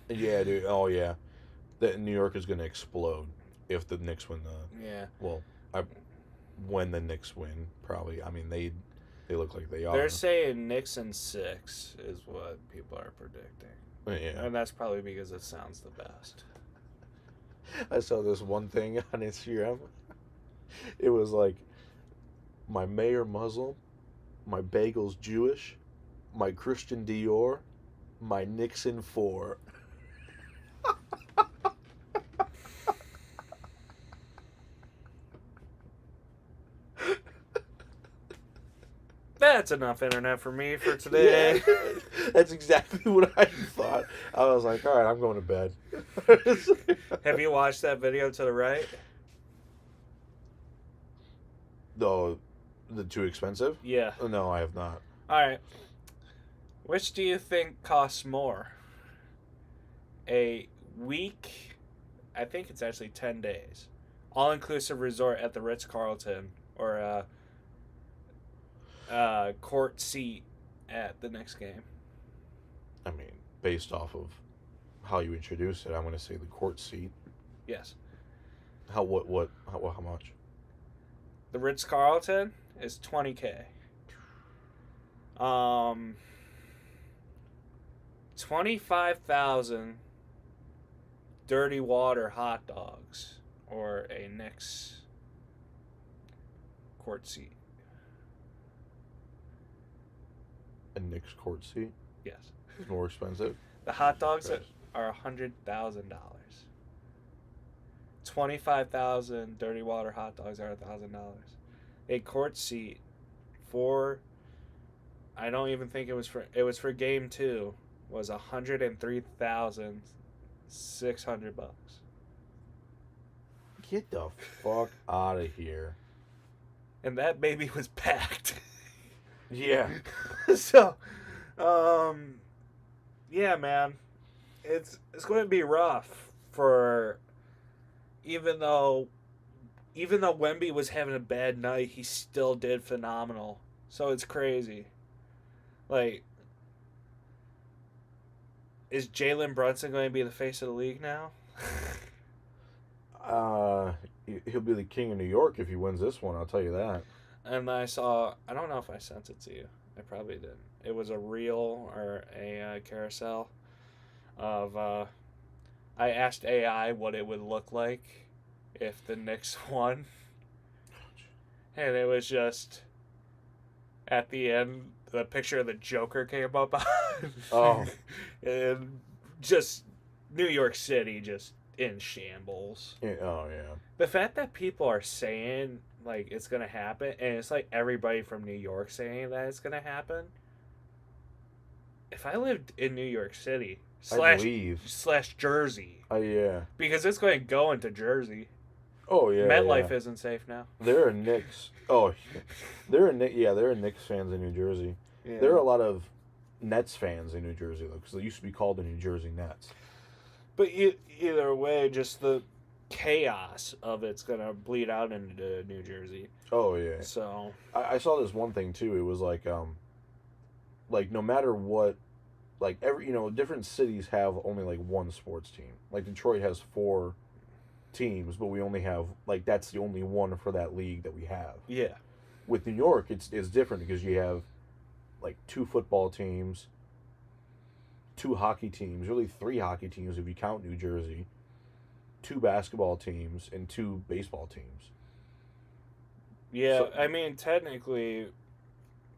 Yeah, dude. Oh yeah, that New York is gonna explode if the Knicks win the. Yeah. Well, when the Knicks win, probably. I mean, they look like they are. They're saying Knicks in 6 is what people are predicting. Yeah. And that's probably because it sounds the best. I saw this one thing on Instagram. It was like, my mayor Muslim, my bagel's Jewish, my Christian Dior, my Nixon 4. That's enough internet for me for today. Yeah, that's exactly what I thought. I was like, all right, I'm going to bed. Have you watched that video to the right? The too expensive? Yeah. No, I have not. All right. Which do you think costs more? A week, I think it's actually 10 days, all-inclusive resort at the Ritz-Carlton, or a court seat at the next game? I mean, based off of how you introduce it, I'm going to say the court seat. Yes. How much? The Ritz-Carlton is $20K. 25,000 dirty water hot dogs, or a Knicks court seat. A Knicks court seat? Yes. It's more expensive? The hot dogs Right. are $100,000. 25,000 dirty water hot dogs are $1,000. A court seat for, I don't even think it was for game 2, was $103,600. Get the fuck out of here. And that baby was packed. Yeah. So, yeah, man, it's going to be rough for, even though Wemby was having a bad night, he still did phenomenal. So it's crazy. Like, is Jalen Brunson going to be the face of the league now? He'll be the king of New York if he wins this one, I'll tell you that. And I don't know if I sent it to you. I probably didn't. It was a reel or a carousel of, I asked AI what it would look like if the Knicks won. And it was just, at the end, the picture of the Joker came up. Oh. And just New York City just in shambles. Yeah, oh, yeah. The fact that people are saying, like, it's going to happen, and it's like everybody from New York saying that it's going to happen. If I lived in New York City, I'd leave. / Jersey, Yeah. because it's going to go into Jersey. Oh, yeah. MetLife yeah. isn't safe now. There are Knicks. Oh, there are Knicks fans in New Jersey. Yeah. There are a lot of Nets fans in New Jersey, though, because they used to be called the New Jersey Nets. But either way, just the chaos of it's going to bleed out into New Jersey. Oh, yeah. So I saw this one thing, too. It was like no matter what, like, different cities have only, like, one sports team. Like, Detroit has 4 teams, but we only have, like, that's the only one for that league that we have. yeah. With New York, it's different because you have, like, 2 football teams, 2 hockey teams, really 3 hockey teams if you count New Jersey, 2 basketball teams, and 2 baseball teams. Yeah, So- I mean, technically,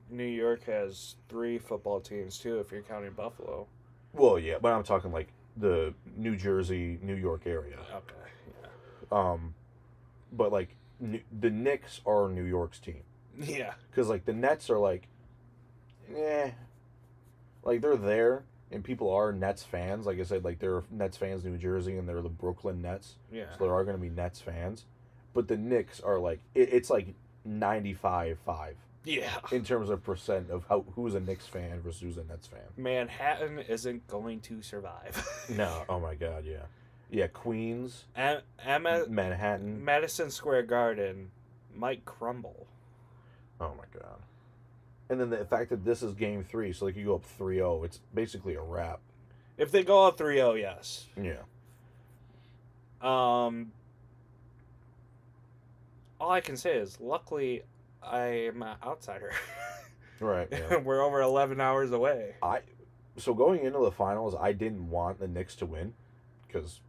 New York has 3 football teams, too, if you're counting Buffalo. Well, yeah, but I'm talking, like, the New Jersey, New York area. Okay, yeah. But, like, the Knicks are New York's team. Yeah. Because, like, the Nets are, like, eh. Like, they're there, and people are Nets fans. Like I said, like, they're Nets fans in New Jersey, and they're the Brooklyn Nets. Yeah. So there are going to be Nets fans. But the Knicks are, like, it's, like, 95-5. Yeah. In terms of percent of who's a Knicks fan versus who's a Nets fan. Manhattan isn't going to survive. No. Oh, my God, yeah. Yeah, Queens, Manhattan, Madison Square Garden might crumble. Oh my God! And then the fact that this is Game 3, so like you go up 3-0, it's basically a wrap. If they go up 3-0, yes. Yeah. All I can say is, luckily, I'm an outsider. Right. Yeah. We're over 11 hours away. So going into the finals, I didn't want the Knicks to win, because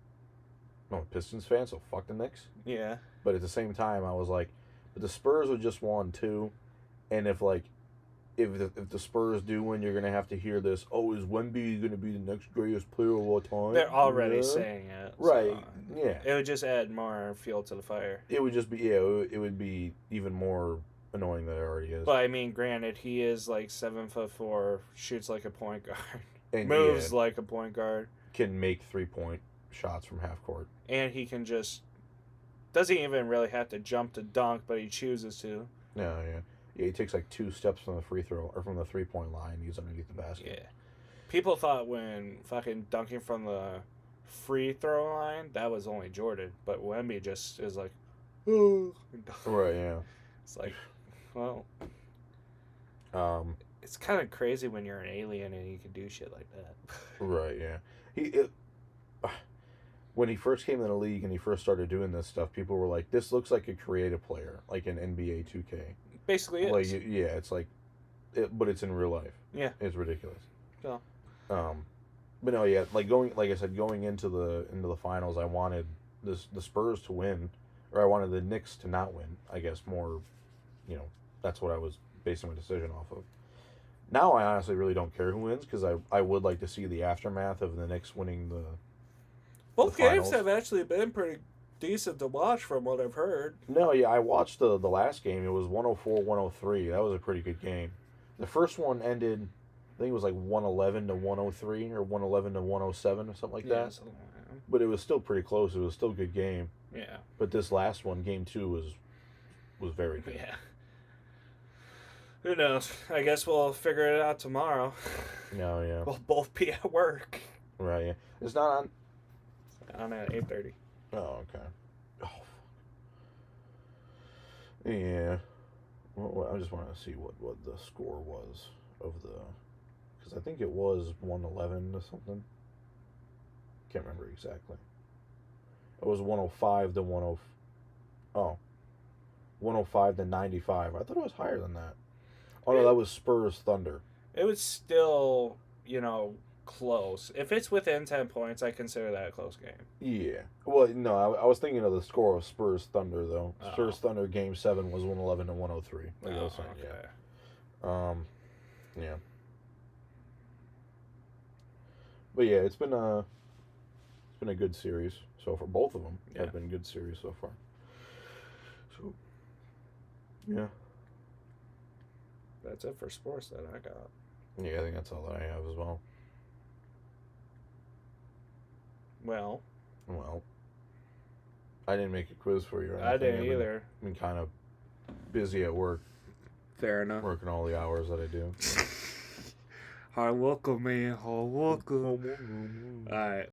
I'm a Pistons fan, so fuck the Knicks. Yeah. But at the same time, I was like, but the Spurs would just won too, and if the Spurs do win, you're gonna have to hear this. Oh, is Wemby gonna be the next greatest player of all time? They're already saying it, right? So Yeah. It would just add more fuel to the fire. It would just be it would be even more annoying than it already is. But I mean, granted, he is like 7'4", shoots like a point guard, and moves like a point guard, can make 3-point shots from half court, and he can just doesn't even really have to jump to dunk, but he chooses to. No, yeah. He takes like 2 steps from the free throw or from the 3-point line. He's underneath the basket. Yeah. People thought when fucking dunking from the free throw line, that was only Jordan. But Wemby just is like, oh. Right, yeah. It's like, well. Um, it's kind of crazy when you're an alien and you can do shit like that. Right, yeah. When he first came in the league and he first started doing this stuff, people were like, this looks like a creative player, like an NBA 2K. Basically is. Like, yeah, it's like, but it's in real life. Yeah. It's ridiculous. Yeah. But no, yeah, like I said, going into the finals, I wanted the Spurs to win, or I wanted the Knicks to not win. I guess more, that's what I was basing my decision off of. Now I honestly really don't care who wins, because I would like to see the aftermath of the Knicks winning the. Both games have actually been pretty decent to watch from what I've heard. No, yeah, I watched the last game. It was 104-103. That was a pretty good game. The first one ended, I think it was like 111 to 103 or 111 to 107 or something like that. Something like that. But it was still pretty close. It was still a good game. Yeah. But this last one, game 2, was very good. Yeah. Who knows? I guess we'll figure it out tomorrow. No, yeah. We'll both be at work. Right, yeah. It's not on. I'm at 8:30. Oh, okay. Oh. Yeah. Well, I just wanted to see what the score was of the. Because I think it was 111 or something. Can't remember exactly. It was 105 to 10. Oh. 105 to 95. I thought it was higher than that. Oh, no, that was Spurs Thunder. It was still, close. If it's within 10 points, I consider that a close game. Yeah. Well, no, I was thinking of the score of Spurs Thunder, though. Oh. Spurs Thunder Game 7 was 111 to 103. Like I was saying, okay. Yeah. But yeah, it's been a good series so far. Both of them have been good series so far. So, yeah. That's it for sports that I got. Yeah, I think that's all that I have as well. Well, I didn't make a quiz for you or anything. I didn't either. I've been kind of busy at work. Fair enough. Working all the hours that I do. Hard welcome, man. Hard welcome. All right.